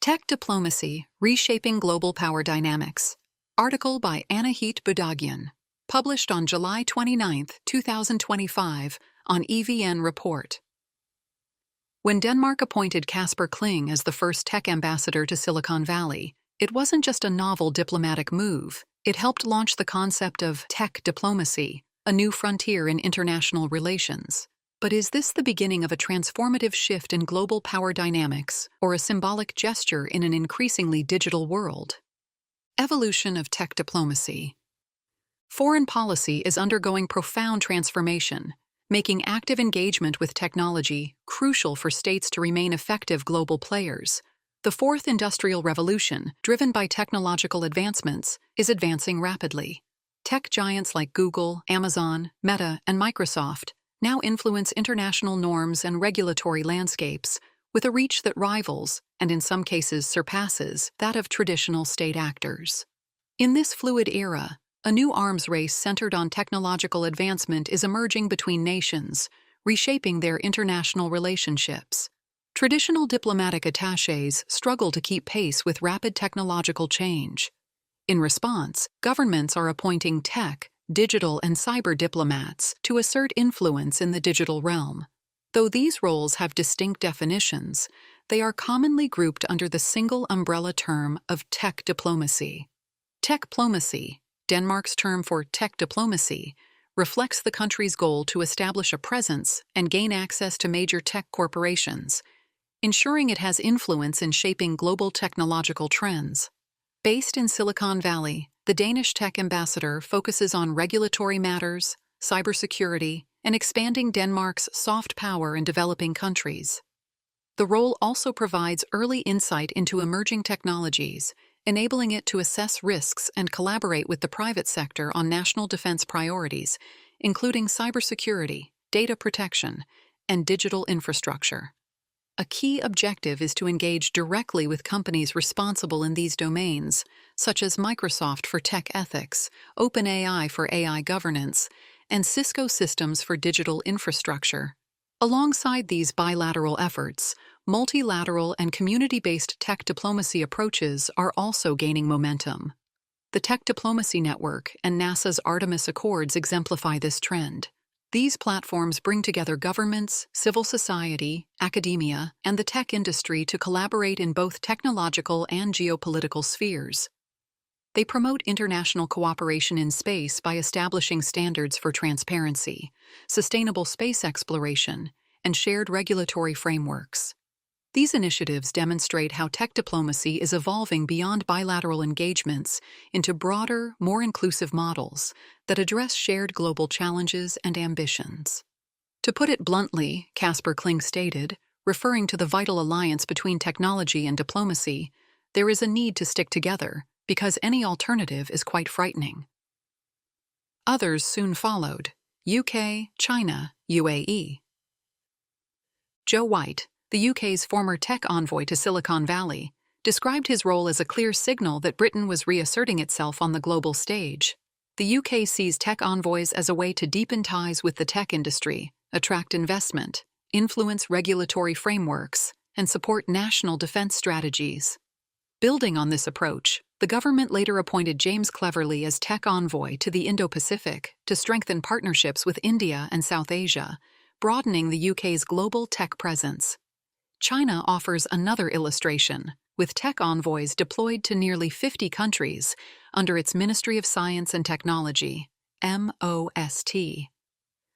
Tech Diplomacy, Reshaping Global Power Dynamics. Article by Anahit Budaghyan. Published on July 29, 2025, on EVN Report. When Denmark appointed Kasper Kling as the first tech ambassador to Silicon Valley, it wasn't just a novel diplomatic move, it helped launch the concept of tech diplomacy, a new frontier in international relations. But is this the beginning of a transformative shift in global power dynamics, or a symbolic gesture in an increasingly digital world? Evolution of tech diplomacy. Foreign policy is undergoing profound transformation, making active engagement with technology crucial for states to remain effective global players. The Fourth Industrial Revolution, driven by technological advancements, is advancing rapidly. Tech giants like Google, Amazon, Meta, and Microsoft now influence international norms and regulatory landscapes with a reach that rivals, and in some cases surpasses, that of traditional state actors. In this fluid era, a new arms race centered on technological advancement is emerging between nations, reshaping their international relationships. Traditional diplomatic attachés struggle to keep pace with rapid technological change. In response, governments are appointing tech, digital, and cyber diplomats to assert influence in the digital realm. Though these roles have distinct definitions, they are commonly grouped under the single umbrella term of tech diplomacy. Techplomacy, Denmark's term for tech diplomacy, reflects the country's goal to establish a presence and gain access to major tech corporations, ensuring it has influence in shaping global technological trends. Based in Silicon Valley, the Danish tech ambassador focuses on regulatory matters, cybersecurity, and expanding Denmark's soft power in developing countries. The role also provides early insight into emerging technologies, enabling it to assess risks and collaborate with the private sector on national defense priorities, including cybersecurity, data protection, and digital infrastructure. A key objective is to engage directly with companies responsible in these domains, such as Microsoft for tech ethics, OpenAI for AI governance, and Cisco Systems for digital infrastructure. Alongside these bilateral efforts, multilateral and community-based tech diplomacy approaches are also gaining momentum. The Tech Diplomacy Network and NASA's Artemis Accords exemplify this trend. These platforms bring together governments, civil society, academia, and the tech industry to collaborate in both technological and geopolitical spheres. They promote international cooperation in space by establishing standards for transparency, sustainable space exploration, and shared regulatory frameworks. These initiatives demonstrate how tech diplomacy is evolving beyond bilateral engagements into broader, more inclusive models that address shared global challenges and ambitions. To put it bluntly, Kasper Kling stated, referring to the vital alliance between technology and diplomacy, there is a need to stick together because any alternative is quite frightening. Others soon followed: UK, China, UAE. Joe White, the UK's former tech envoy to Silicon Valley, described his role as a clear signal that Britain was reasserting itself on the global stage. The UK sees tech envoys as a way to deepen ties with the tech industry, attract investment, influence regulatory frameworks, and support national defense strategies. Building on this approach, the government later appointed James Cleverly as tech envoy to the Indo-Pacific to strengthen partnerships with India and South Asia, broadening the UK's global tech presence. China offers another illustration, with tech envoys deployed to nearly 50 countries under its Ministry of Science and Technology, MOST.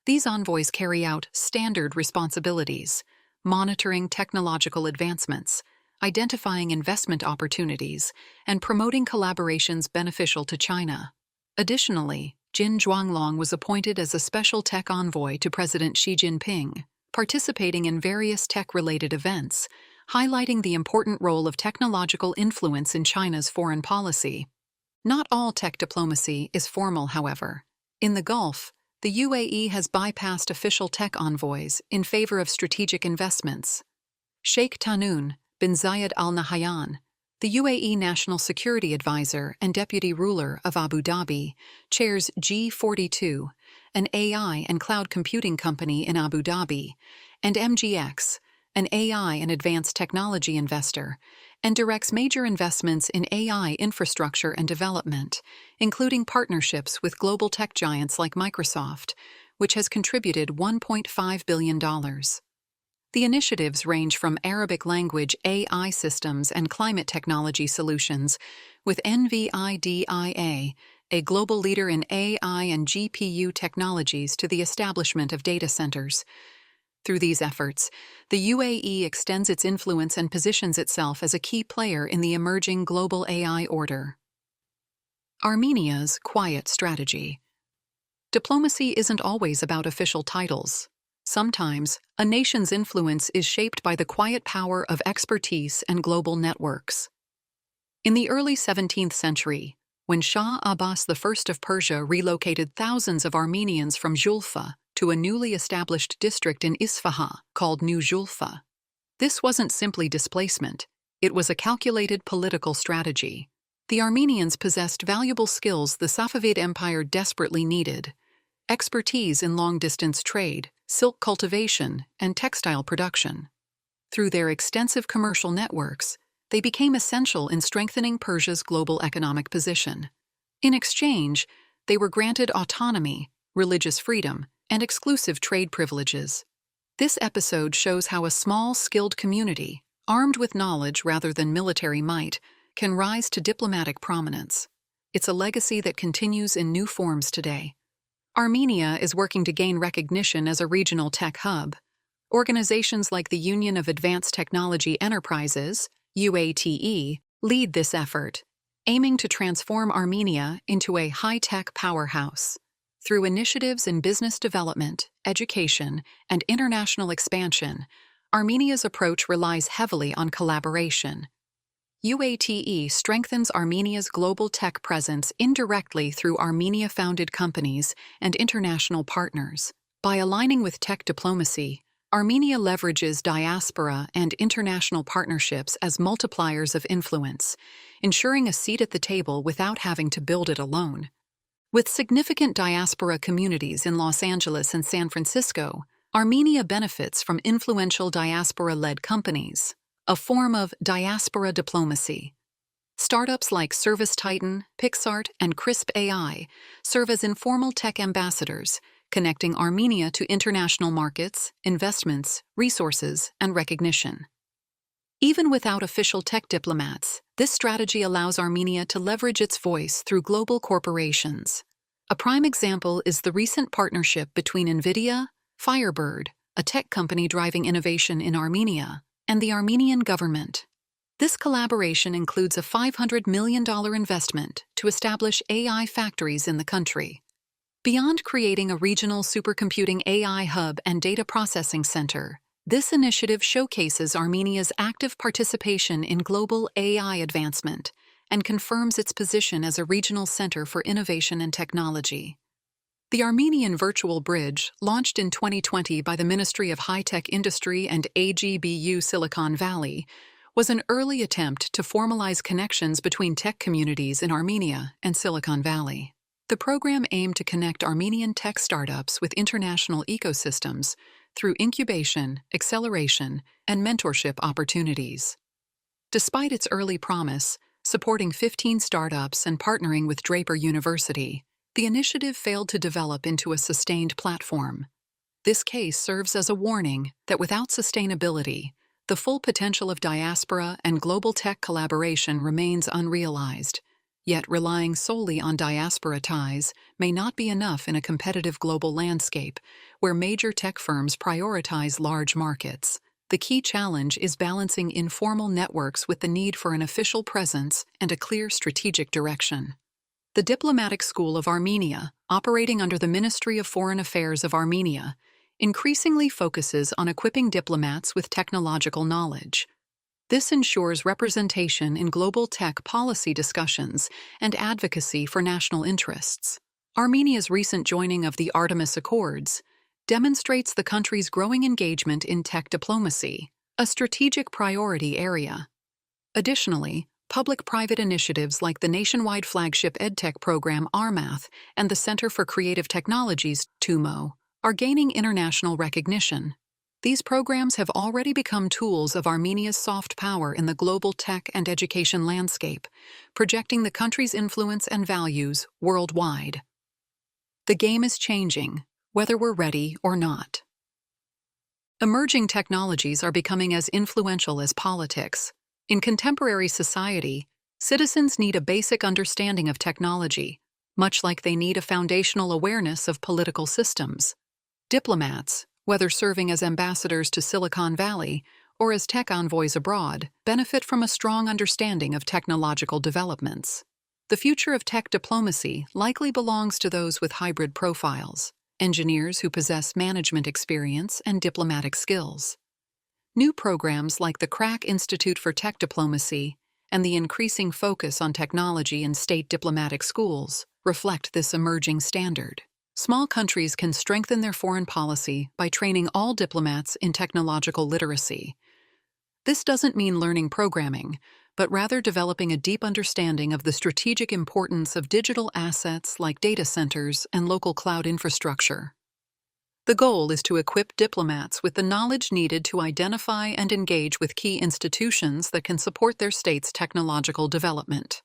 These envoys carry out standard responsibilities, monitoring technological advancements, identifying investment opportunities, and promoting collaborations beneficial to China. Additionally, Jin Zhuanglong was appointed as a special tech envoy to President Xi Jinping, participating in various tech-related events, highlighting the important role of technological influence in China's foreign policy. Not all tech diplomacy is formal, however. In the Gulf, the UAE has bypassed official tech envoys in favor of strategic investments. Sheikh Tahnoon bin Zayed Al Nahyan, the UAE National Security Advisor and Deputy Ruler of Abu Dhabi, chairs G42, an AI and cloud computing company in Abu Dhabi, and MGX, an AI and advanced technology investor, and directs major investments in AI infrastructure and development, including partnerships with global tech giants like Microsoft, which has contributed $1.5 billion. The initiatives range from Arabic language AI systems and climate technology solutions, with NVIDIA, a global leader in AI and GPU technologies, to the establishment of data centers. Through these efforts, the UAE extends its influence and positions itself as a key player in the emerging global AI order. Armenia's quiet strategy. Diplomacy isn't always about official titles. Sometimes, a nation's influence is shaped by the quiet power of expertise and global networks. In the early 17th century, when Shah Abbas I of Persia relocated thousands of Armenians from Julfa to a newly established district in Isfahan called New Julfa, this wasn't simply displacement, it was a calculated political strategy. The Armenians possessed valuable skills the Safavid Empire desperately needed: expertise in long-distance trade, silk cultivation, and textile production. Through their extensive commercial networks, they became essential in strengthening Persia's global economic position. In exchange, they were granted autonomy, religious freedom, and exclusive trade privileges. This episode shows how a small, skilled community, armed with knowledge rather than military might, can rise to diplomatic prominence. It's a legacy that continues in new forms today. Armenia is working to gain recognition as a regional tech hub. Organizations like the Union of Advanced Technology Enterprises, UATE, lead this effort, aiming to transform Armenia into a high-tech powerhouse. Through initiatives in business development, education, and international expansion, Armenia's approach relies heavily on collaboration. UATE strengthens Armenia's global tech presence indirectly through Armenia-founded companies and international partners. By aligning with tech diplomacy, Armenia leverages diaspora and international partnerships as multipliers of influence, ensuring a seat at the table without having to build it alone. With significant diaspora communities in Los Angeles and San Francisco, Armenia benefits from influential diaspora-led companies, a form of diaspora diplomacy. Startups like Service Titan, PixArt, and Crisp AI serve as informal tech ambassadors, connecting Armenia to international markets, investments, resources, and recognition. Even without official tech diplomats, this strategy allows Armenia to leverage its voice through global corporations. A prime example is the recent partnership between NVIDIA, Firebird, a tech company driving innovation in Armenia, and the Armenian government. This collaboration includes a $500 million investment to establish AI factories in the country. Beyond creating a regional supercomputing AI hub and data processing center, this initiative showcases Armenia's active participation in global AI advancement and confirms its position as a regional center for innovation and technology. The Armenian Virtual Bridge, launched in 2020 by the Ministry of High-Tech Industry and AGBU Silicon Valley, was an early attempt to formalize connections between tech communities in Armenia and Silicon Valley. The program aimed to connect Armenian tech startups with international ecosystems through incubation, acceleration, and mentorship opportunities. Despite its early promise, supporting 15 startups and partnering with Draper University, the initiative failed to develop into a sustained platform. This case serves as a warning that without sustainability, the full potential of diaspora and global tech collaboration remains unrealized. Yet relying solely on diaspora ties may not be enough in a competitive global landscape where major tech firms prioritize large markets. The key challenge is balancing informal networks with the need for an official presence and a clear strategic direction. The Diplomatic School of Armenia, operating under the Ministry of Foreign Affairs of Armenia, increasingly focuses on equipping diplomats with technological knowledge. This ensures representation in global tech policy discussions and advocacy for national interests. Armenia's recent joining of the Artemis Accords demonstrates the country's growing engagement in tech diplomacy, a strategic priority area. Additionally, public-private initiatives like the nationwide flagship EdTech program Armath and the Center for Creative Technologies, TUMO, are gaining international recognition. These programs have already become tools of Armenia's soft power in the global tech and education landscape, projecting the country's influence and values worldwide. The game is changing, whether we're ready or not. Emerging technologies are becoming as influential as politics. In contemporary society, citizens need a basic understanding of technology, much like they need a foundational awareness of political systems. Diplomats, whether serving as ambassadors to Silicon Valley or as tech envoys abroad, benefit from a strong understanding of technological developments. The future of tech diplomacy likely belongs to those with hybrid profiles, engineers who possess management experience and diplomatic skills. New programs like the Crack Institute for Tech Diplomacy and the increasing focus on technology in state diplomatic schools reflect this emerging standard. Small countries can strengthen their foreign policy by training all diplomats in technological literacy. This doesn't mean learning programming, but rather developing a deep understanding of the strategic importance of digital assets like data centers and local cloud infrastructure. The goal is to equip diplomats with the knowledge needed to identify and engage with key institutions that can support their state's technological development.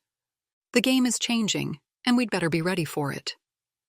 The game is changing, and we'd better be ready for it.